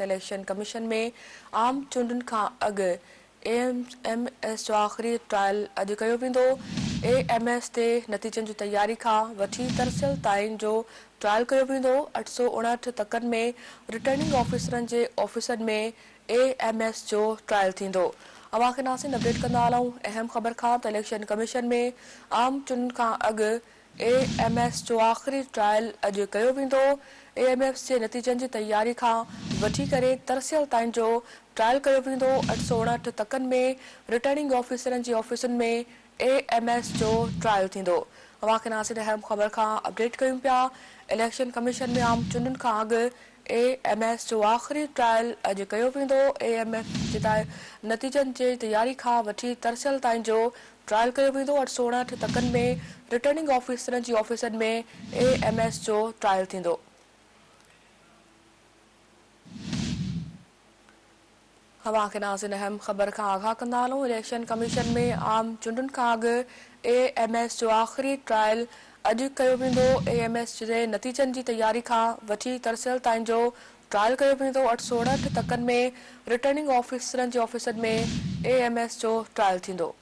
Election commission में आम चूंडुनि खां अॻु AMS जो आख़िरी ट्रायल अॼु कयो वेंदो। AMS ते नतीजनि जी तयारी खां वठी तरसियल ताईं जो ट्रायल कयो वेंदो। 859 तकनि में रिटर्निंग ऑफिसरनि जे ऑफिसनि में AMS जो ट्रायल थींदो। अवां खे नासिन अपडेट कंदा हलूं अहम ख़बर खां त इलेक्शन कमीशन में आम चूंडुनि खां अॻु AMS जो आख़िरी ट्रायल अॼु कयो वेंदो। AMS जे नतीजनि जी तयारी खां वठी करे तरसियल ताईं जो ट्रायल कयो वेंदो। 859 तकनि में रिटर्निंग ऑफिसरनि जी ऑफिसुनि में AMS जो ट्रायल थींदो। अवां खे नासिन अहम ख़बर खां अपडेट कयूं पिया। इलेक्शन कमीशन में आम चूंडुनि खां अॻु AMS जो आख़िरी ट्रायल अॼु कयो वेंदो। AMS जे नतीजनि जी तयारी खां वठी तरसियल ताईं जो ट्रायल कयो वेंदो। 859 तकनि में रिटर्निंग ऑफिसरनि जी ऑफिसनि में AMS जो ट्रायल थींदो। अवां खे नाज़िन अहम ख़बर खां आगाह कंदा हलूं इलेक्शन कमीशन में आम चूंडुनि खां अॻु AMS जो आख़िरी ट्रायल अॼु कयो वेंदो। AMS जे नतीजनि जी तयारी खां वठी तरसियल ताईं जो ट्रायल कयो वेंदो। 859 तकनि में रिटर्निंग ऑफिसरनि जे ऑफिसनि में AMS जो ट्रायल थींदो।